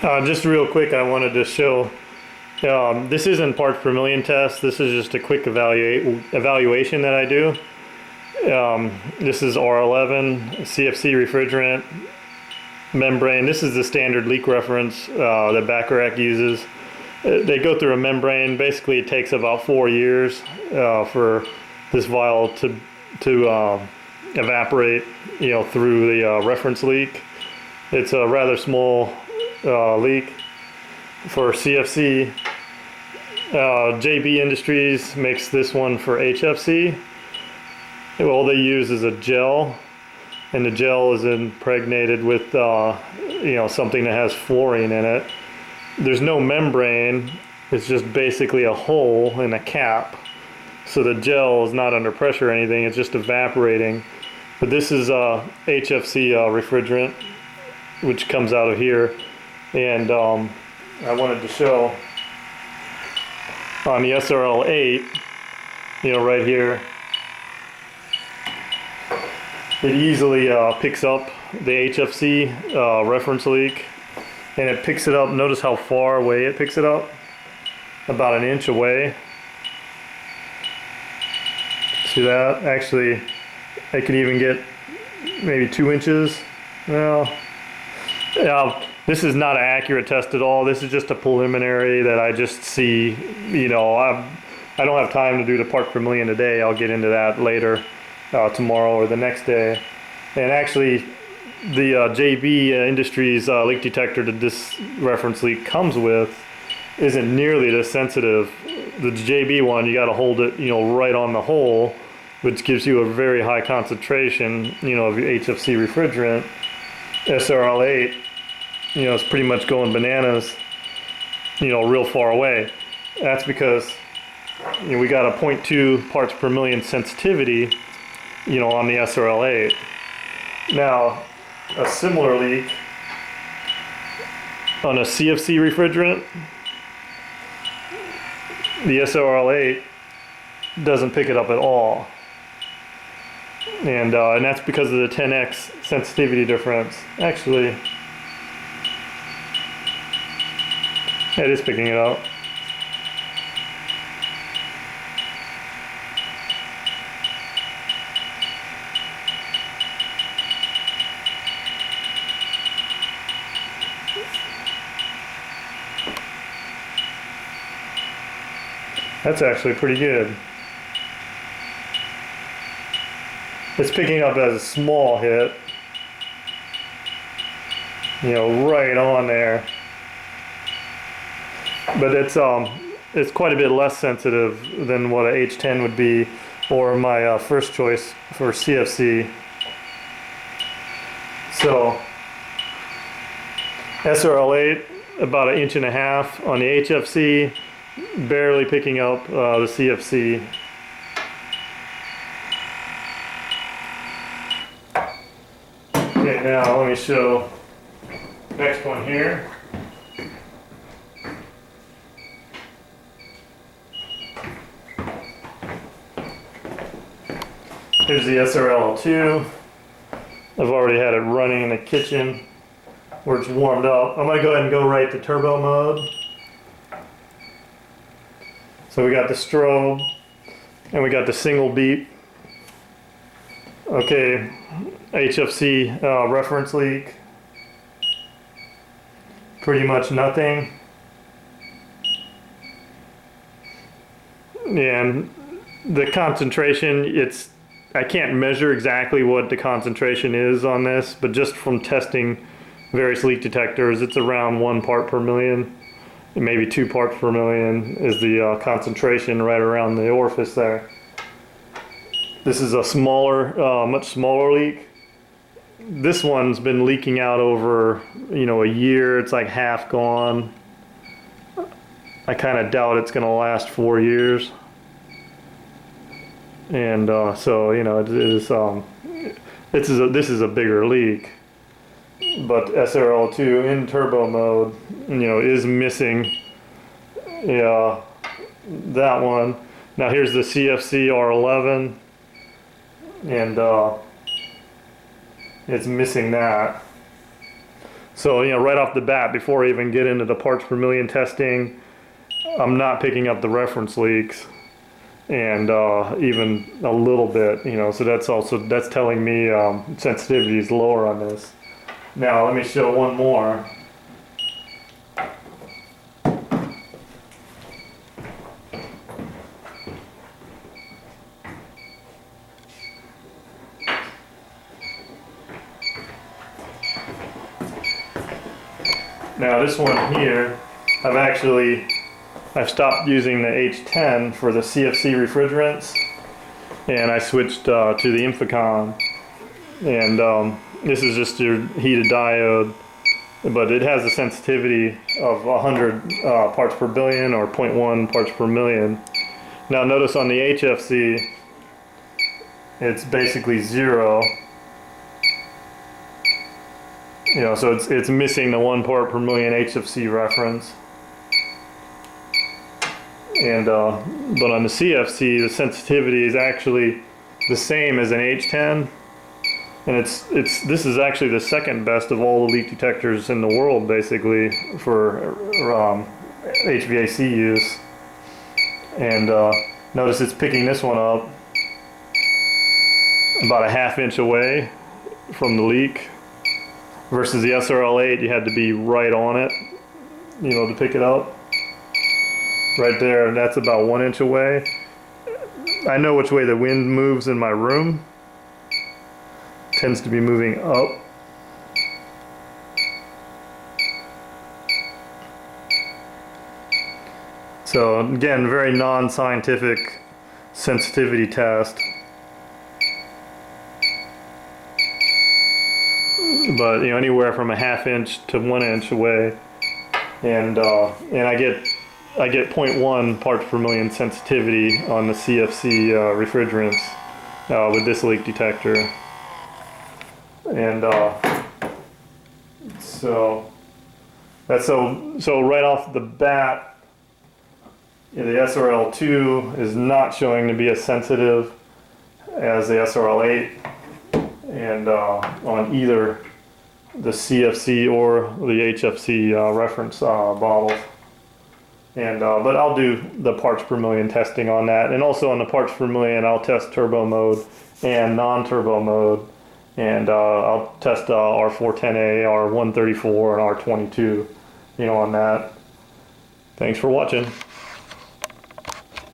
Just real quick, I wanted to show, this isn't parts per million test. This is just a quick evaluation that I do. This is R11, CFC refrigerant, membrane. This is the standard leak reference that Bacharach uses. They go through a membrane. Basically, it takes about 4 years for this vial to evaporate, through the reference leak. It's a rather small leak. For CFC, JB Industries makes this one for HFC. All they use is a gel, and the gel is impregnated with something that has fluorine in it. There's no membrane. It's just basically a hole in a cap, so the gel is not under pressure or anything. It's just evaporating. But this is HFC refrigerant, which comes out of here. And I wanted to show on the SRL8, right here, it easily picks up the HFC reference leak, and it picks it up. Notice how far away it picks it up, about 1 inch away. See that? Actually, I could even get maybe 2 inches. Well, this is not an accurate test at all. This is just a preliminary that I just see. I don't have time to do the parts per million today. I'll get into that later, tomorrow or the next day. And actually, the JB Industries leak detector that this reference leak comes with isn't nearly as sensitive. The JB one, you got to hold it, right on the hole, which gives you a very high concentration, of your HFC refrigerant. SRL8, it's pretty much going bananas, real far away. That's because, we got a 0.2 parts per million sensitivity, on the SRL8. Now, a similar leak on a CFC refrigerant, the SRL8 doesn't pick it up at all. And that's because of the 10x sensitivity difference. Actually, it is picking it up. That's actually pretty good. It's picking up as a small hit, right on there. But it's quite a bit less sensitive than what a H10 would be, or my first choice for CFC. So SRL8 about 1.5 inches on the HFC, barely picking up the CFC. Okay, now let me show next one here. Here's the SRL2. I've already had it running in the kitchen where it's warmed up. I'm going to go ahead and go right to turbo mode. So we got the strobe and we got the single beep. Okay, HFC reference leak. Pretty much nothing. And the concentration, I can't measure exactly what the concentration is on this, but just from testing various leak detectors, it's around 1 part per million, maybe 2 parts per million is the concentration right around the orifice there. This is a smaller, much smaller leak. This one's been leaking out over, a year. It's like half gone. I kind of doubt it's going to last 4 years. And so this is a bigger leak, but SRL2 in turbo mode, is missing, that one. Now here's the CFC R11, and it's missing that. So, you know, right off the bat, before I even get into the parts per million testing, I'm not picking up the reference leaks, and even a little bit, you know, so that's telling me sensitivity is lower on this. Now let me show one more. Now this one here, I've stopped using the H10 for the CFC refrigerants, and I switched to the Inficon. And this is just your heated diode, but it has a sensitivity of 100 parts per billion or 0.1 parts per million. Now notice on the HFC, it's basically 0. You know, so it's missing the 1 part per million HFC reference. And but on the CFC, the sensitivity is actually the same as an H10, and this is actually the second best of all the leak detectors in the world, basically, for HVAC use. And notice it's picking this one up about a ½ inch away from the leak, versus the SRL8, you had to be right on it, you know, to pick it up. Right there, and that's about 1 inch away. I know which way the wind moves in my room. It tends to be moving up. So again, very non-scientific sensitivity test. But you know, anywhere from a ½ inch to 1 inch away, and I get 0.1 parts per million sensitivity on the CFC refrigerants with this leak detector. And so right off the bat, the SRL2 is not showing to be as sensitive as the SRL8, and on either the CFC or the HFC reference bottles. And but I'll do the parts per million testing on that, and also on the parts per million I'll test turbo mode and non-turbo mode, and I'll test R410A, R134, and R22, you know, on that. Thanks for watching.